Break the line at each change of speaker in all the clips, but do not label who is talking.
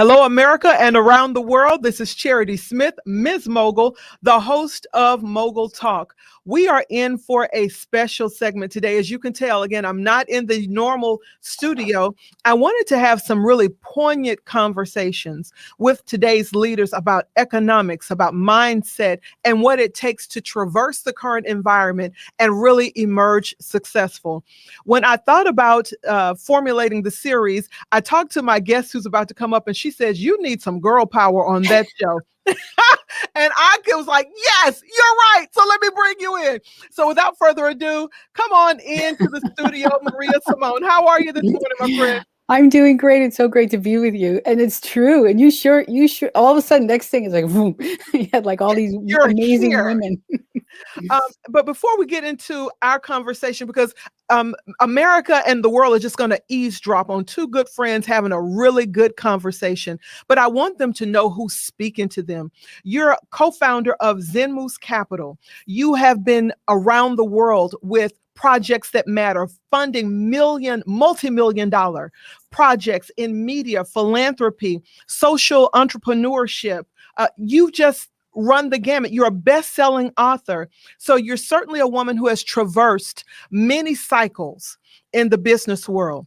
Hello, America and around the world. This is Charity Smith, Ms. Mogul, the host of Mogul Talk. We are in for a special segment today. As you can tell, again, I'm not in the normal studio. I wanted to have some really poignant conversations with today's leaders about economics, about mindset, and what it takes to traverse the current environment and really emerge successful. When I thought about formulating the series, I talked to my guest who's about to come up, and she says, you need some girl power on that show. And I was like, yes, you're right. So let me bring you in. So without further ado, come on into the studio, Maria Simone. How are you this morning, my friend?
I'm doing great. It's so great to be with you. And it's true. And you sure, all of a sudden, next thing is like, boom, you had like all these amazing women.
But before we get into our conversation, because America and the world are just going to eavesdrop on two good friends having a really good conversation. But I want them to know who's speaking to them. You're a co-founder of ZenMoose Capital. You have been around the world with projects that matter, funding multi-million-dollar projects in media, philanthropy, social entrepreneurship. You just run the gamut. You're a best-selling author. So you're certainly a woman who has traversed many cycles in the business world,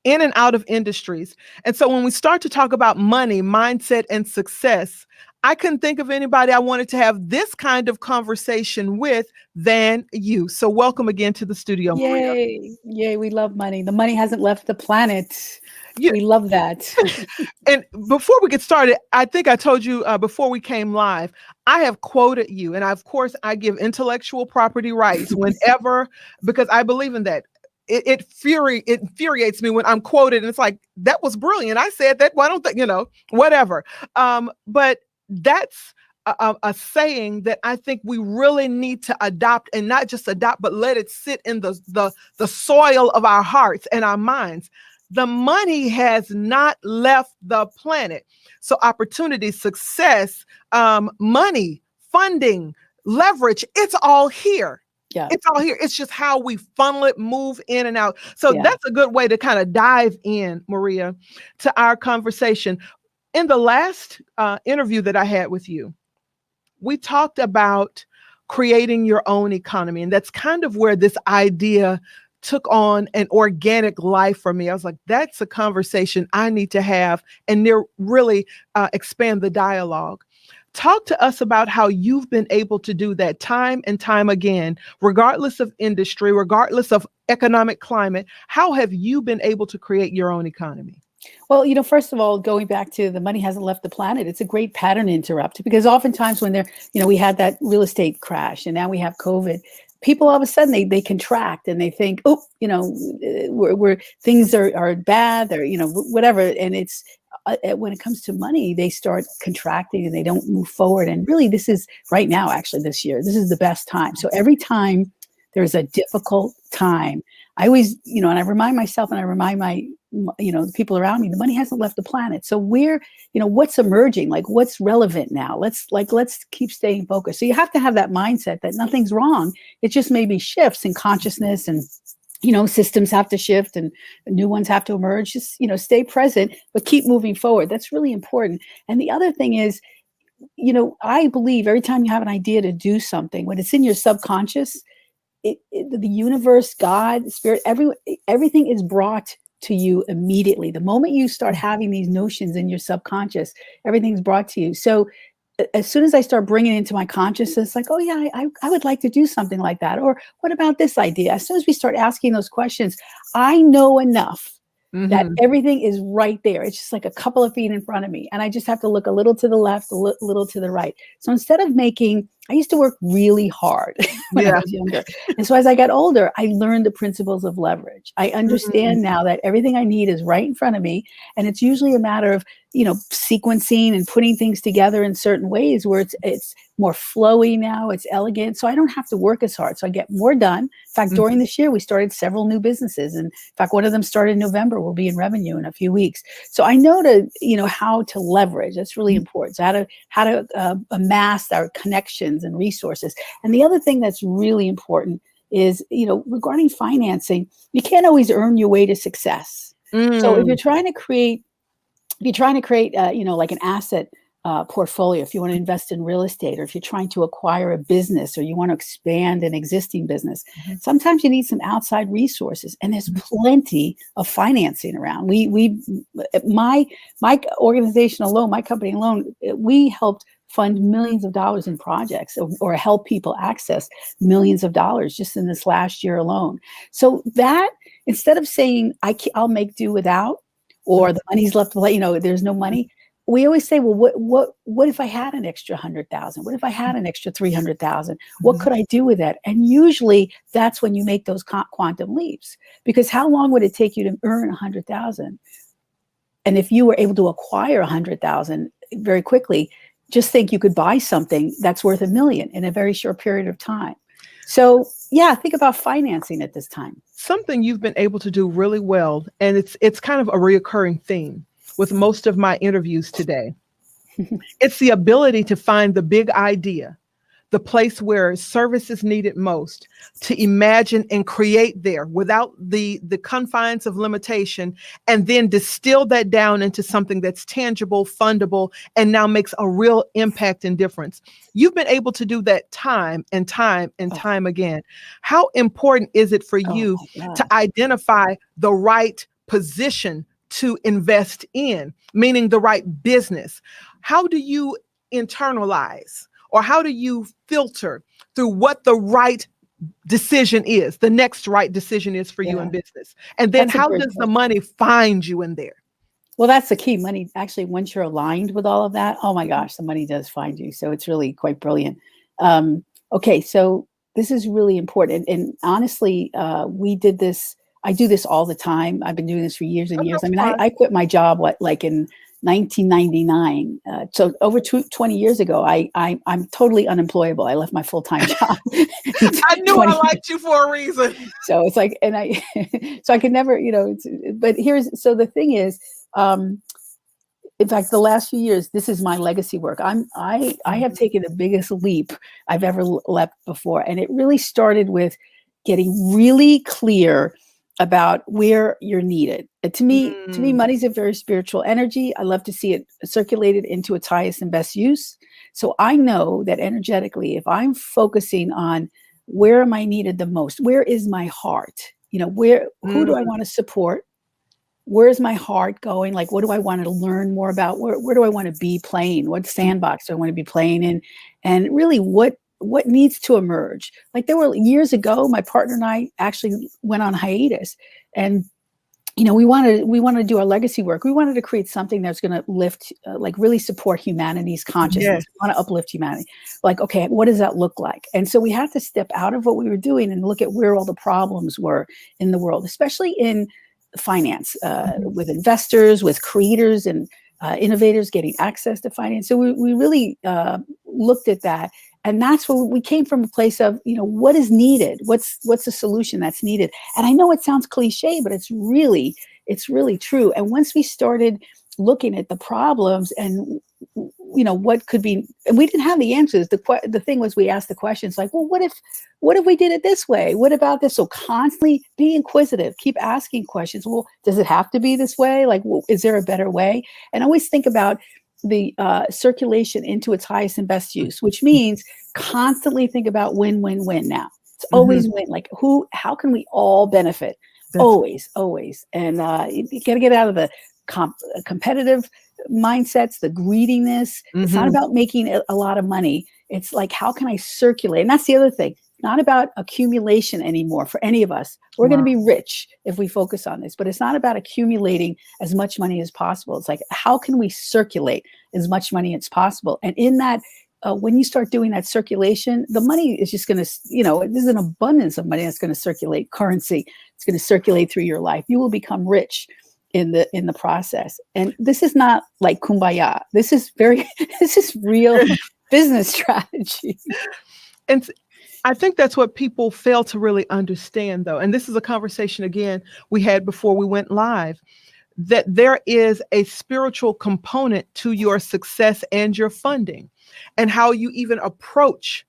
in and out of industries. And so when we start to talk about money, mindset, and success, I couldn't think of anybody I wanted to have this kind of conversation with than you. So welcome again to the studio, Maria.
Yay. Yay. We love money. The money hasn't left the planet. Yeah. We love that.
And before we get started, I think I told you before we came live, I have quoted you. And of course, I give intellectual property rights whenever, because I believe in that. It infuriates me when I'm quoted and it's like, that was brilliant. I said that. Why don't they, whatever. But that's a saying that I think we really need to adopt, and not just adopt, but let it sit in the soil of our hearts and our minds. The money has not left the planet. So opportunity, success, money, funding, leverage, it's all here. Yeah. It's all here. It's just how we funnel it, move in and out. So that's a good way to kind of dive in, Maria, to our conversation. In the last interview that I had with you, we talked about creating your own economy. And that's kind of where this idea took on an organic life for me. I was like, that's a conversation I need to have and really expand the dialogue. Talk to us about how you've been able to do that time and time again, regardless of industry, regardless of economic climate. How have you been able to create your own economy?
Well, first of all, going back to the money hasn't left the planet, it's a great pattern interrupt, because oftentimes when we had that real estate crash and now we have COVID, people all of a sudden they contract and they think, oh, we're things are bad, or, whatever. And it's when it comes to money, they start contracting and they don't move forward. And really, this is right now, actually this year, this is the best time. So every time there's a difficult time, I always, and I remind myself and I remind the people around me, the money hasn't left the planet. So what's emerging, like what's relevant now? Let's keep staying focused. So you have to have that mindset that nothing's wrong. It just maybe shifts in consciousness, and systems have to shift and new ones have to emerge. Just, stay present, but keep moving forward. That's really important. And the other thing is, I believe every time you have an idea to do something, when it's in your subconscious, the universe, God, spirit, everything is brought to you immediately. The moment you start having these notions in your subconscious, everything's brought to you. So as soon as I start bringing it into my consciousness, like, oh yeah, I would like to do something like that. Or what about this idea? As soon as we start asking those questions, I know enough that everything is right there. It's just like a couple of feet in front of me. And I just have to look a little to the left, a little to the right. So instead of I used to work really hard when I was younger. And so as I got older, I learned the principles of leverage. I understand now that everything I need is right in front of me. And it's usually a matter of, sequencing and putting things together in certain ways where it's more flowy now, it's elegant. So I don't have to work as hard. So I get more done. In fact, during this year, we started several new businesses. And in fact, one of them started in November. We'll be in revenue in a few weeks. So I know how to leverage. That's really important. So how to amass our connections and resources. And the other thing that's really important is, regarding financing, you can't always earn your way to success. So if you're trying to create if you're trying to create, like an asset portfolio, if you want to invest in real estate, or if you're trying to acquire a business, or you want to expand an existing business, sometimes you need some outside resources, and there's plenty of financing around. My organization alone, my company alone, we helped fund millions of dollars in projects, or help people access millions of dollars just in this last year alone. So that, instead of saying I'll make do without, or the money's left, there's no money, we always say, well, what if I had an extra 100,000? What if I had an extra 300,000? What could I do with that? And usually that's when you make those quantum leaps, because how long would it take you to earn 100,000? And if you were able to acquire 100,000 very quickly, just think you could buy something that's worth $1 million in a very short period of time. So yeah, think about financing at this time.
Something you've been able to do really well, and it's kind of a reoccurring theme with most of my interviews today. It's the ability to find the big idea, the place where service is needed most, to imagine and create there without the confines of limitation, and then distill that down into something that's tangible, fundable, and now makes a real impact and difference. You've been able to do that time and time and time again. How important is it for you to identify the right position to invest in, meaning the right business? How do you internalize, or how do you filter through what the right decision is, the next right decision is for you in business? And then how does the money find you in there?
Well, that's the key. Money, actually, once you're aligned with all of that, oh my gosh, the money does find you. So it's really quite brilliant. Okay, so this is really important. And honestly, we did this. I do this all the time. I've been doing this for years and years. I mean, I quit my job, in 1999. So over 20 years ago, I'm totally unemployable. I left my full-time job.
I knew I liked you for a reason.
So it's like, and so I could never, but so the thing is, in fact, the last few years, this is my legacy work. I have taken the biggest leap I've ever leapt before. And it really started with getting really clear about where you're needed. To me, money's a very spiritual energy. I love to see it circulated into its highest and best use. So I know that energetically, if I'm focusing on where am I needed the most, where is my heart? Who do I want to support? Where is my heart going? Like, what do I want to learn more about? Where do I want to be playing? What sandbox do I want to be playing in? And really, what needs to emerge? Like, there were years ago, my partner and I actually went on hiatus, and we wanted to do our legacy work. We wanted to create something that's going to lift, really support humanity's consciousness.
Yes.
We want to uplift humanity. Like, okay, what does that look like? And so we had to step out of what we were doing and look at where all the problems were in the world, especially in finance, with investors, with creators and innovators getting access to finance. So we really looked at that. And that's where we came from, a place of, what is needed? What's the solution that's needed? And I know it sounds cliche, but it's really true. And once we started looking at the problems and, what could be, and we didn't have the answers. The thing was, we asked the questions like, well, what if we did it this way? What about this? So constantly be inquisitive, keep asking questions. Well, does it have to be this way? Like, well, is there a better way? And always think about the circulation into its highest and best use, which means constantly think about win, win, win. Now it's always win. Like, how can we all benefit? Always. And you got to get out of the competitive mindsets, the greediness. It's not about making a lot of money. It's like, how can I circulate? And that's the other thing. Not about accumulation anymore for any of us. We're going to be rich if we focus on this, but it's not about accumulating as much money as possible. It's like, how can we circulate as much money as possible? And in that, when you start doing that circulation, the money is just going to, there's an abundance of money that's going to circulate, currency. It's going to circulate through your life. You will become rich in the process. And this is not like kumbaya. This is real business strategy.
And I think that's what people fail to really understand, though. And this is a conversation, again, we had before we went live, that there is a spiritual component to your success and your funding, and how you even approach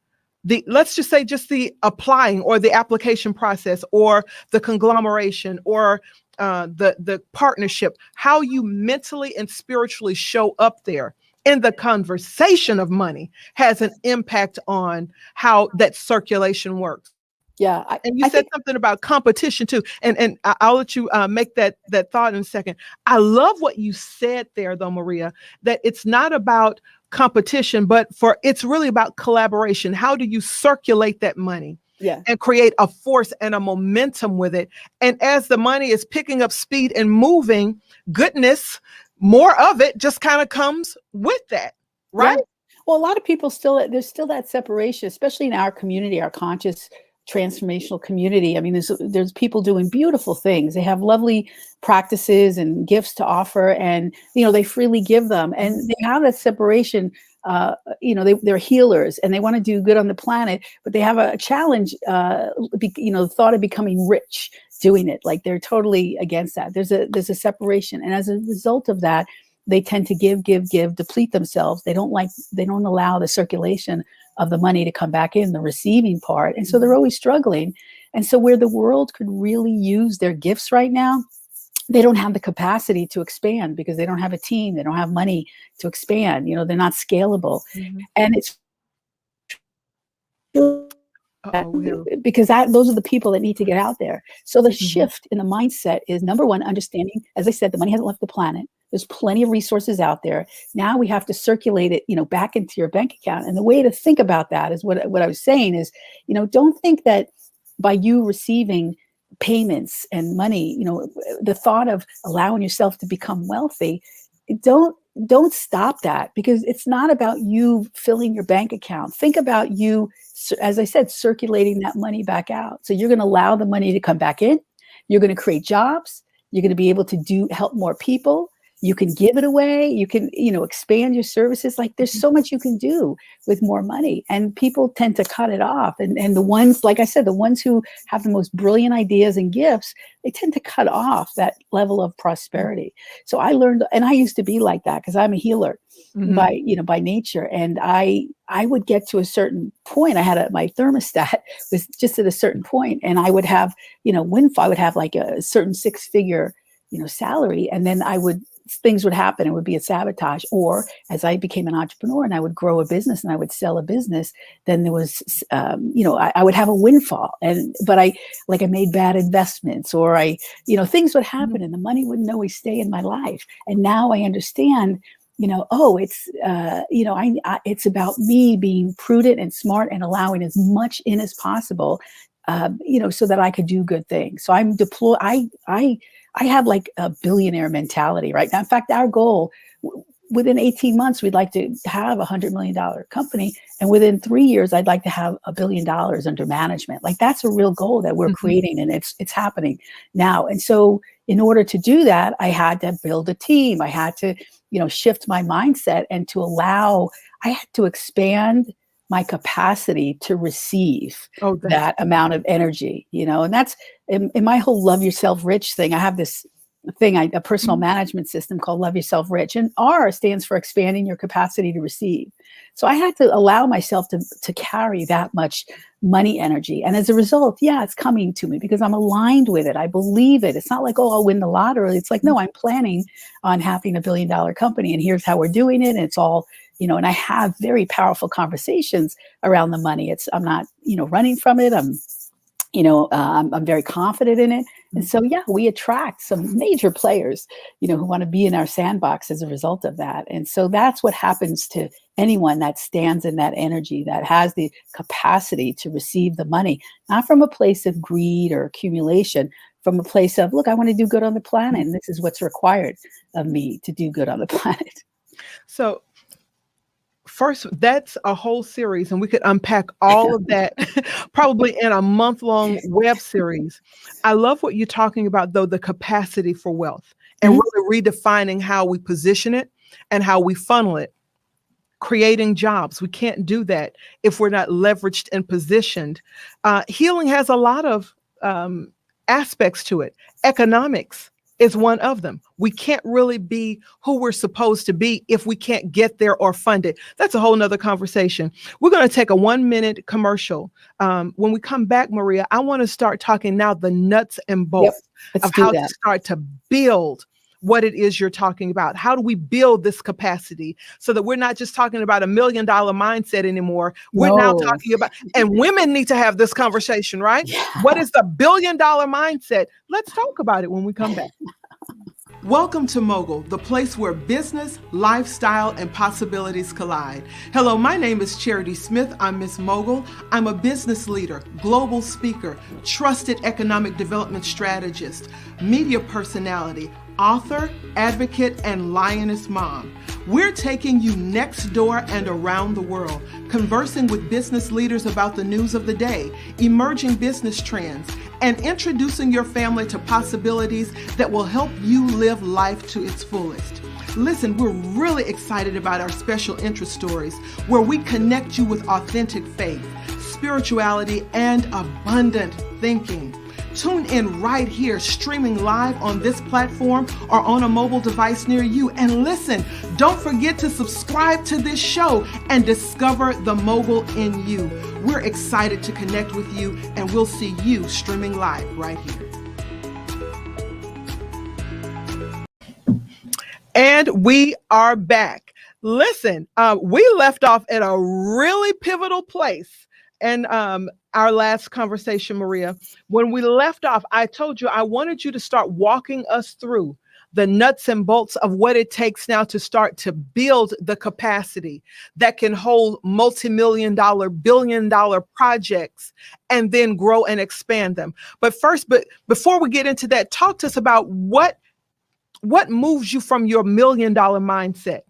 let's just say just the applying or the application process or the conglomeration or the partnership, how you mentally and spiritually show up there in the conversation of money has an impact on how that circulation works.
Yeah,
And you
I
said
think
something about competition too, and I'll let you make that thought in a second. I love what you said there, though, Maria, that it's not about competition, but it's really about collaboration. How do you circulate that money
yeah.
and create a force and a momentum with it? And as the money is picking up speed and moving, goodness, more of it just kind of comes with that, right?
Yeah. Well, a lot of people there's still that separation, especially in our community, our conscious transformational community. I mean, there's people doing beautiful things. They have lovely practices and gifts to offer, and they freely give them, and they have that separation. They're healers and they want to do good on the planet, but they have a challenge. The thought of becoming rich doing it, like they're totally against that. There's a separation, and as a result of that, they tend to give, deplete themselves. They don't allow the circulation of the money to come back in, the receiving part. And so they're always struggling. And so where the world could really use their gifts right now, they don't have the capacity to expand because they don't have a team. They don't have money to expand. They're not scalable.
Mm-hmm.
And it's because those are the people that need to get out there. So the shift in the mindset is, number one, understanding, as I said, the money hasn't left the planet. There's plenty of resources out there. Now we have to circulate it, back into your bank account. And the way to think about that is what I was saying is, don't think that by you receiving payments and money, the thought of allowing yourself to become wealthy, don't stop that, because it's not about you filling your bank account. Think about you, as I said, circulating that money back out. So you're going to allow the money to come back in. You're going to create jobs. You're going to be able to help more people. You can give it away. You can, expand your services. Like there's so much you can do with more money, and people tend to cut it off. And the ones, like I said, the ones who have the most brilliant ideas and gifts, they tend to cut off that level of prosperity. So I learned, and I used to be like that because I'm a healer by nature. And I would get to a certain point. I had my thermostat was just at a certain point, and I would have, windfall. I would have like a certain 6-figure, salary, and then things would happen. It would be a sabotage. Or as I became an entrepreneur and I would grow a business and I would sell a business, then there was, I would have a windfall. But I made bad investments, or things would happen and the money wouldn't always stay in my life. And now I understand, it's about me being prudent and smart and allowing as much in as possible, so that I could do good things. So I'm deployed. I have like a billionaire mentality right now. In fact, our goal within 18 months, we'd like to have $100 million company. And within 3 years, I'd like to have $1 billion under management. Like that's a real goal that we're creating, and it's happening now. And so in order to do that, I had to build a team. I had to, shift my mindset and I had to expand my capacity to receive that amount of energy, and that's in my whole Love Yourself Rich thing. I have this thing, a personal management system called Love Yourself Rich, and R stands for expanding your capacity to receive. So I had to allow myself to carry that much money energy. And as a result, it's coming to me because I'm aligned with it. I believe it. It's not like, I'll win the lottery. It's like, no, I'm planning on having $1 billion company, and here's how we're doing it. And it's all, and I have very powerful conversations around the money. I'm not, running from it. I'm very confident in it. And so, we attract some major players, who want to be in our sandbox as a result of that. And so that's what happens to anyone that stands in that energy, that has the capacity to receive the money, not from a place of greed or accumulation, from a place of, look, I want to do good on the planet. And this is what's required of me to do good on the planet.
So first, that's a whole series, and we could unpack all of that probably in a month-long web series. I love what you're talking about, though, the capacity for wealth, and really redefining how we position it and how we funnel it. Creating jobs. We can't do that if we're not leveraged and positioned. Healing has a lot of aspects to it. Economics is one of them. We can't really be who we're supposed to be if we can't get there or fund it. That's a whole nother conversation. We're going to take a 1-minute commercial. When we come back, Maria, I want to start talking now the nuts and bolts
Let's
of
do
how
that.
to start to build what it is you're talking about. How do we build this capacity so that we're not just talking about $1 million mindset anymore? We're now
No.
talking about, and women need to have this conversation, right?
Yeah.
What is the $1 billion mindset? Let's talk about it when we come back. Welcome to Mogul, the place where business, lifestyle, and possibilities collide. Hello, my name is Charity Smith. I'm Miss Mogul. I'm a business leader, global speaker, trusted economic development strategist, media personality, author, advocate, and lioness mom. We're taking you next door and around the world, conversing with business leaders about the news of the day, emerging business trends, and introducing your family to possibilities that will help you live life to its fullest. Listen, we're really excited about our special interest stories where we connect you with authentic faith, spirituality, and abundant thinking. Tune in right here, streaming live on this platform or on a mobile device near you. And listen, don't forget to subscribe to this show and discover the mogul in you. We're excited to connect with you, and we'll see you streaming live right here. And we are back. Listen, we left off at a really pivotal place. And our last conversation, Maria, when we left off, I told you I wanted you to start walking us through the nuts and bolts of what it takes now to start to build the capacity that can hold multi-million-dollar, billion-dollar projects and then grow and expand them. But before we get into that, talk to us about what moves you from your $1 million mindset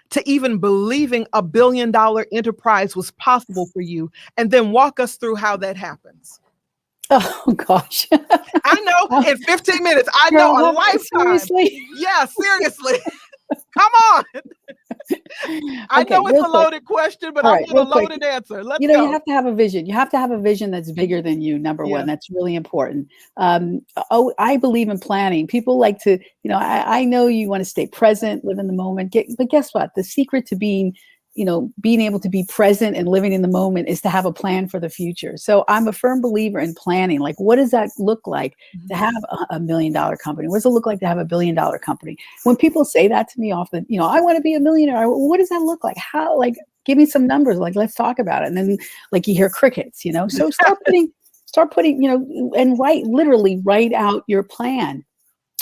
to even believing $1 billion enterprise was possible for you, and then walk us through how that happens.
Oh gosh.
I know in 15 minutes, I know a lifetime.
Seriously?
Yeah, seriously. Come on. I know it's a loaded question, but I want a loaded answer. Let's go.
You have to have a vision. You have to have a vision that's bigger than you, number one. That's really important. I believe in planning. People like to, I know you want to stay present, live in the moment. But guess what? The secret to being able to be present and living in the moment is to have a plan for the future. So I'm a firm believer in planning. Like, what does that look like to have a $1 million company? What does it look like to have $1 billion company? When people say that to me often, I want to be a millionaire. What does that look like? How, give me some numbers. Let's talk about it. And then you hear crickets, so start putting, and literally write out your plan.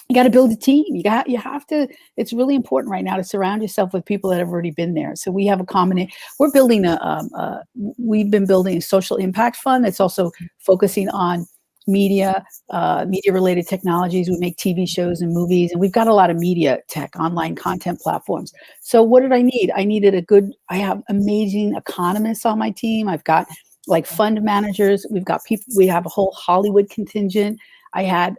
You got to build a team. You have to, it's really important right now to surround yourself with people that have already been there. So we have we've been building a social impact fund that's also focusing on media related technologies. We make TV shows and movies, and we've got a lot of media tech, online content platforms. So what did I need? I have amazing economists on my team. I've got fund managers. We have a whole Hollywood contingent. I had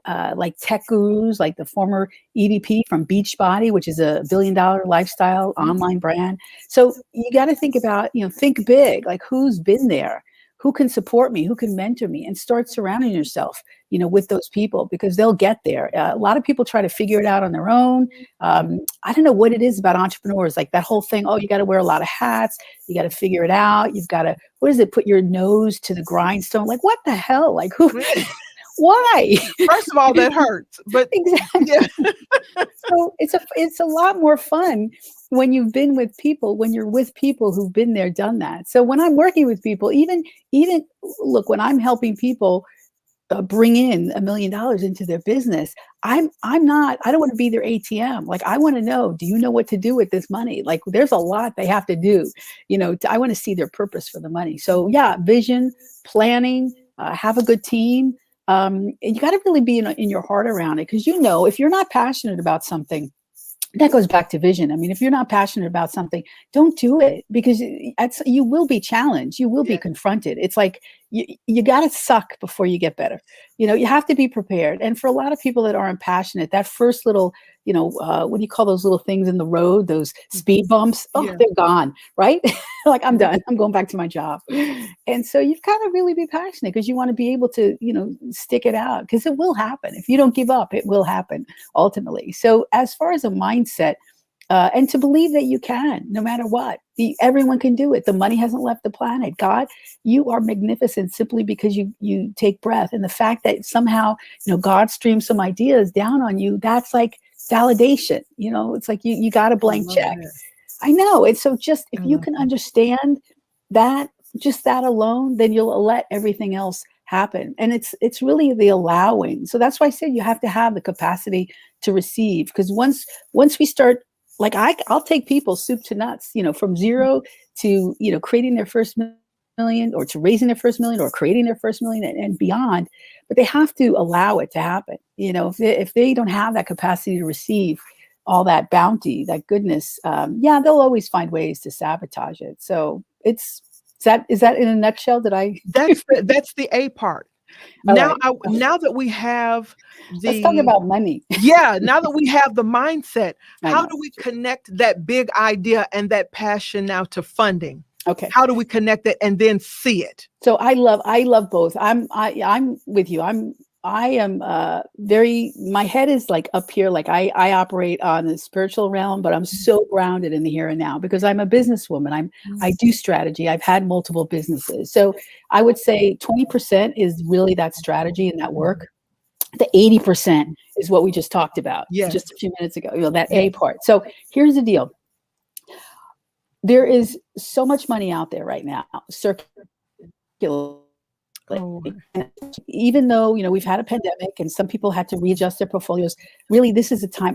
tech gurus, like the former EVP from Beachbody, which is a $1 billion lifestyle online brand. So you got to think about, think big, who's been there, who can support me, who can mentor me, and start surrounding yourself, with those people, because they'll get there. A lot of people try to figure it out on their own. I don't know what it is about entrepreneurs, that whole thing. Oh, you got to wear a lot of hats. You got to figure it out. You've got to, put your nose to the grindstone. What the hell? Who? Why?
First of all, that hurts. But
exactly. Yeah. So it's a lot more fun when you've been with people, when you're with people who've been there, done that. So when I'm working with people, even look, when I'm helping people bring in $1 million into their business, I don't want to be their ATM. I want to know, do you know what to do with this money? There's a lot they have to do, I want to see their purpose for the money. So yeah, vision, planning, have a good team. And you got to really be in your heart around it, because if you're not passionate about something, that goes back to vision. I mean, if you're not passionate about something, don't do it, because you will be challenged. You will be confronted. It's like, you got to suck before you get better. You have to be prepared. And for a lot of people that aren't passionate, that first little, what do you call those little things in the road, those speed bumps? Oh,
Yeah.
they're gone, right? Like, I'm done. I'm going back to my job. And so you've got to really be passionate because you want to be able to, stick it out, because it will happen. If you don't give up, it will happen ultimately. So as far as a mindset, and to believe that you can, no matter what, everyone can do it. The money hasn't left the planet. God, you are magnificent simply because you take breath. And the fact that somehow, God streams some ideas down on you, that's like validation. It's like you got a blank check. I know. And so just if you can understand that, just that alone, then you'll let everything else happen. And it's really the allowing. So that's why I said you have to have the capacity to receive. Because once we start, like I'll take people soup to nuts, from zero to, creating their first million, or to raising their first million, or creating their first million and beyond. But they have to allow it to happen. If they don't have that capacity to receive all that bounty, that goodness, they'll always find ways to sabotage it. So is that in a nutshell?
That's the A part. Now that we have
let's talk about money.
Now that we have the mindset, how do we connect that big idea and that passion now to funding?
Okay.
How do we connect it and then see it?
So I love both. I'm with you. I am my head is like up here. Like I operate on the spiritual realm, but I'm so grounded in the here and now because I'm a businesswoman. I do strategy. I've had multiple businesses. So I would say 20% is really that strategy and that work. The 80% is what we just talked about just a few minutes ago, that A part. So here's the deal. There is so much money out there right now, circulating. Even though we've had a pandemic and some people had to readjust their portfolios, really this is a time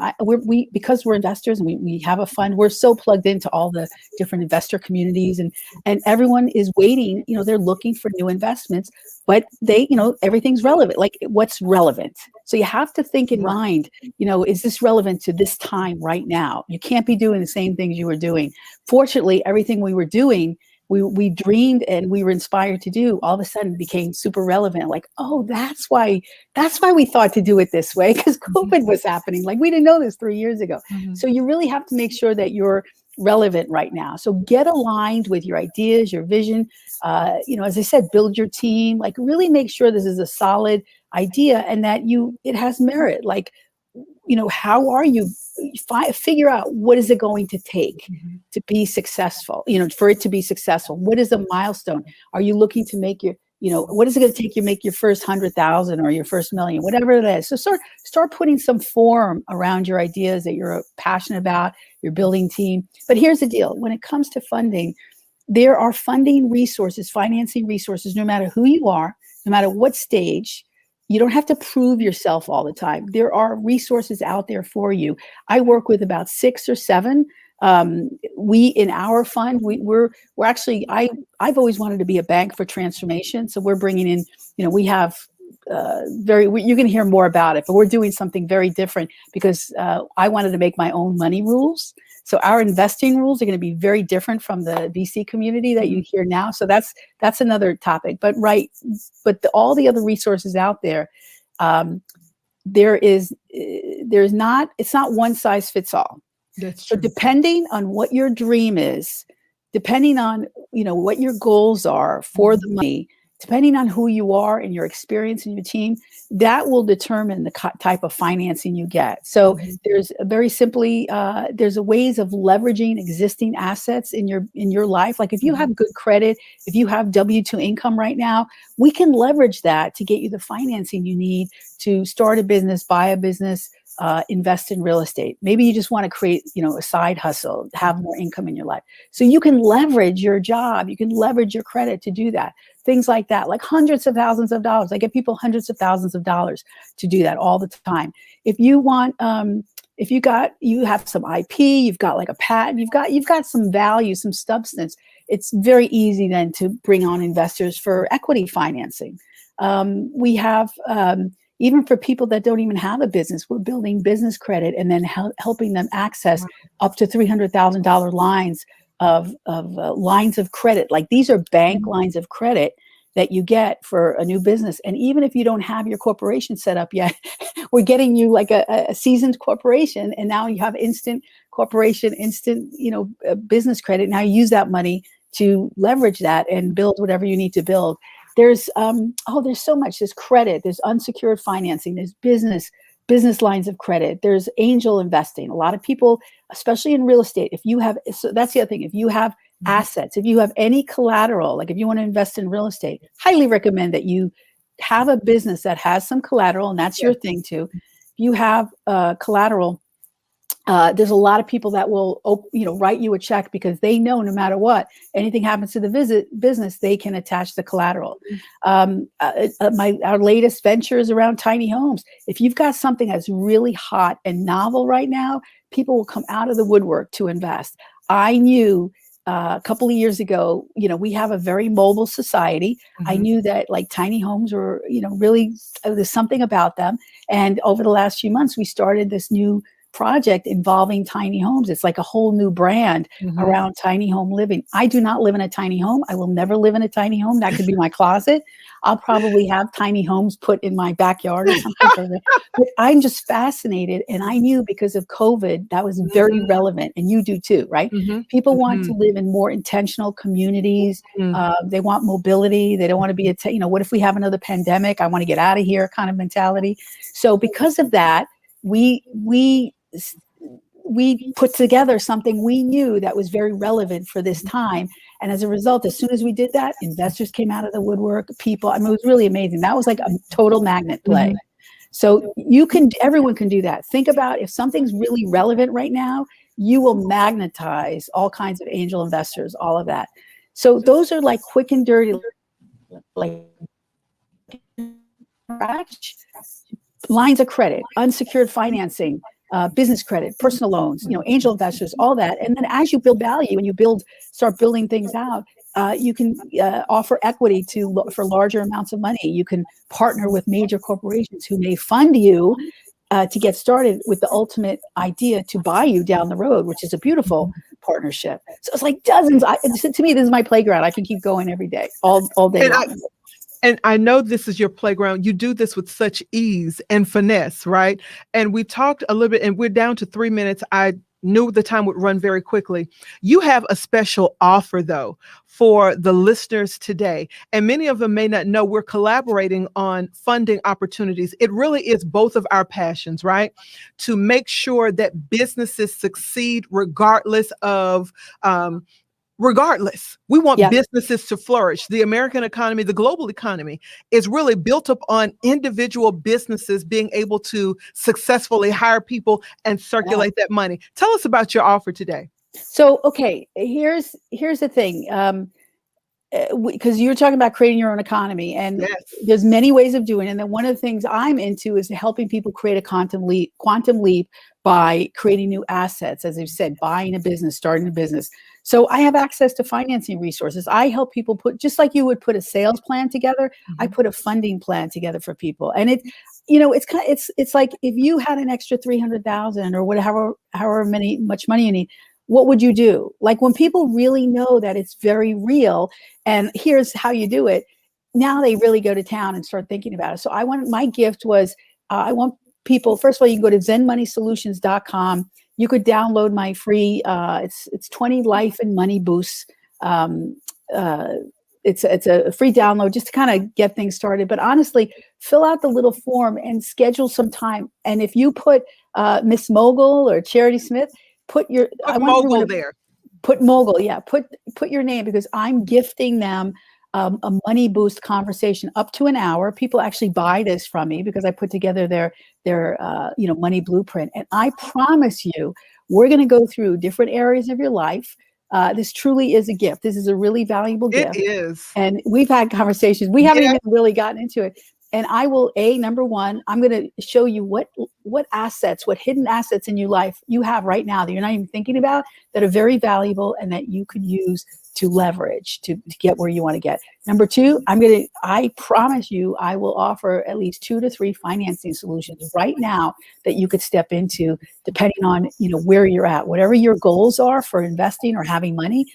because we're investors and we have a fund, we're so plugged into all the different investor communities and everyone is waiting. They're looking for new investments, but they everything's relevant. Like, what's relevant? So you have to think in mind, is this relevant to this time right now? You can't be doing the same things you were doing. Fortunately, everything we were doing, we dreamed and we were inspired to do, all of a sudden became super relevant. Like, oh, that's why we thought to do it this way, because COVID was happening. Like, we didn't know this 3 years ago. So you really have to make sure that you're relevant right now. So get aligned with your ideas, your vision. As I said, build your team. Like, really make sure this is a solid idea and that it has merit. Like, how are you? Figure out what is it going to take to be successful, for it to be successful. What is a milestone? Are you looking to make what is it going to take you to make your first 100,000 or your first million, whatever it is? So start putting some form around your ideas that you're passionate about, your building team. But here's the deal. When it comes to funding, there are funding resources, financing resources, no matter who you are, no matter what stage. You don't have to prove yourself all the time. There are resources out there for you. I work with about 6 or 7. In our fund, we're actually, I've always wanted to be a bank for transformation. So we're bringing in, we have you're going to hear more about it, but we're doing something very different because I wanted to make my own money rules. So our investing rules are going to be very different from the VC community that you hear now. So that's another topic. But all the other resources out there, it's not one size fits all.
That's true.
So depending on what your dream is, depending on what your goals are for the money, depending on who you are and your experience in your team, that will determine the type of financing you get. So there's very simply, there's a ways of leveraging existing assets in your life. Like, if you have good credit, if you have W-2 income right now, we can leverage that to get you the financing you need to start a business, buy a business, invest in real estate. Maybe you just want to create, a side hustle, have more income in your life. So you can leverage your job, you can leverage your credit to do that. Things like that, like hundreds of thousands of dollars. I get people hundreds of thousands of dollars to do that all the time. If you want, you have some IP, you've got like a patent, you've got some value, some substance. It's very easy then to bring on investors for equity financing. We have, even for people that don't even have a business, we're building business credit and then helping them access up to $300,000 lines of lines of credit. Like, these are bank lines of credit that you get for a new business. And even if you don't have your corporation set up yet, we're getting you like a seasoned corporation, and now you have instant corporation, instant, business credit. Now you use that money to leverage that and build whatever you need to build. There's there's so much. There's credit, there's unsecured financing, there's business lines of credit, there's angel investing. A lot of people, especially in real estate, so that's the other thing. If you have assets, if you have any collateral, like if you want to invest in real estate, highly recommend that you have a business that has some collateral, and that's your thing too. You have collateral. There's a lot of people that will, write you a check because they know no matter what, anything happens to the business, they can attach the collateral. Our latest venture is around tiny homes. If you've got something that's really hot and novel right now, people will come out of the woodwork to invest. I knew a couple of years ago, we have a very mobile society. I knew that like tiny homes were, really, there's something about them. And over the last few months, we started this new project involving tiny homes. It's like a whole new brand around tiny home living. I do not live in a tiny home. I will never live in a tiny home. That could be my closet. I'll probably have tiny homes put in my backyard or something. But I'm just fascinated. And I knew because of COVID, that was very relevant. And you do too, right? People want to live in more intentional communities. They want mobility. They don't want to be, what if we have another pandemic? I want to get out of here kind of mentality. So because of that, we put together something we knew that was very relevant for this time. And as a result, as soon as we did that, investors came out of the woodwork, people, it was really amazing. That was like a total magnet play. So everyone can do that. Think about if something's really relevant right now, you will magnetize all kinds of angel investors, all of that. So those are like quick and dirty, like lines of credit, unsecured financing, business credit, personal loans, angel investors, all that. And then as you build value and start building things out, you can offer equity for larger amounts of money. You can partner with major corporations who may fund you to get started with the ultimate idea to buy you down the road, which is a beautiful partnership. So it's like dozens. To me, this is my playground. I can keep going every day, all day long.
And I know this is your playground. You do this with such ease and finesse, right? And we talked a little bit, and we're down to 3 minutes. I knew the time would run very quickly. You have a special offer, though, for the listeners today. And many of them may not know we're collaborating on funding opportunities. It really is both of our passions, right? To make sure that businesses succeed regardless of we want businesses to flourish. The American economy, the global economy is really built up on individual businesses being able to successfully hire people and circulate that money. Tell us about your offer today.
So, okay, here's the thing. Because you're talking about creating your own economy, and there's many ways of doing it. And then one of the things I'm into is helping people create a quantum leap by creating new assets. As you said, buying a business, starting a business. So I have access to financing resources. I help people just like you would put a sales plan together. I put a funding plan together for people. And it's like if you had an extra 300,000 or whatever, however much money you need, what would you do? Like when people really know that it's very real and here's how you do it, now they really go to town and start thinking about it. So my gift was, I want people, first of all, you can go to ZenMoneySolutions.com. You could download my free, it's 20 life and money boosts. It's a free download just to kind of get things started. But honestly, fill out the little form and schedule some time. And if you put Miss Mogul or Charity Smith, put Mogul there. Put Mogul, put your name, because I'm gifting them a money boost conversation up to an hour. People actually buy this from me because I put together their money blueprint. And I promise you, we're going to go through different areas of your life. This truly is a gift. This is a really valuable gift.
It is.
And we've had conversations. We haven't even really gotten into it. And I will, number one, I'm going to show you what hidden assets in your life you have right now that you're not even thinking about, that are very valuable and that you could use to leverage to get where you want to get. Number two, I promise you, I will offer at least 2 to 3 financing solutions right now that you could step into, depending on, where you're at, whatever your goals are for investing or having money.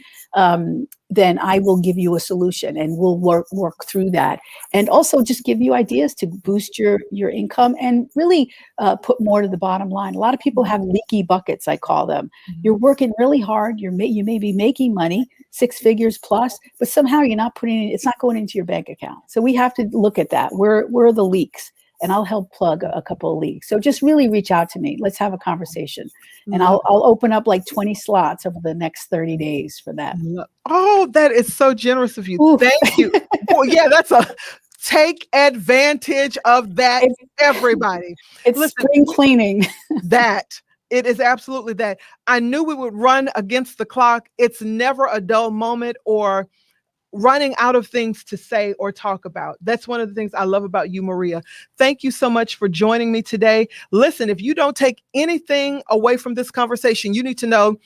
Then I will give you a solution and we'll work through that. And also just give you ideas to boost your income and really put more to the bottom line. A lot of people have leaky buckets, I call them. You're working really hard. You may be making money, 6 figures plus, but somehow you're not it's not going into your bank account. So we have to look at that. Where are the leaks? And I'll help plug a couple of leaks. So just really reach out to me. Let's have a conversation. And I'll open up like 20 slots over the next 30 days for that.
Oh, that is so generous of you. Oof. Thank you. Well, yeah, take advantage of that, everybody.
It's spring cleaning.
It is absolutely that. I knew we would run against the clock. It's never a dull moment or running out of things to say or talk about. That's one of the things I love about you, Maria. Thank you so much for joining me today. Listen, if you don't take anything away from this conversation, you need to know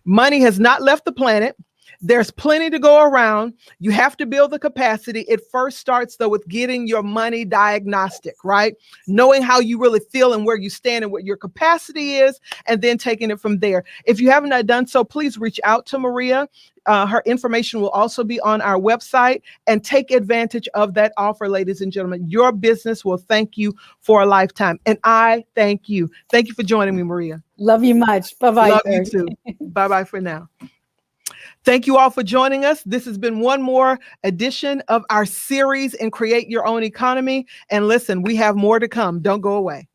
money has not left the planet. There's plenty to go around. You have to build the capacity. It first starts, though, with getting your money diagnostic, right? Knowing how you really feel and where you stand and what your capacity is, and then taking it from there. If you haven't done so, please reach out to Maria. Her information will also be on our website, and take advantage of that offer, ladies and gentlemen. Your business will thank you for a lifetime. And I thank you. Thank you for joining me, Maria.
Love you much. Bye-bye.
Love you too. Bye-bye for now. Thank you all for joining us. This has been one more edition of our series in Create Your Own Economy. And listen, we have more to come. Don't go away.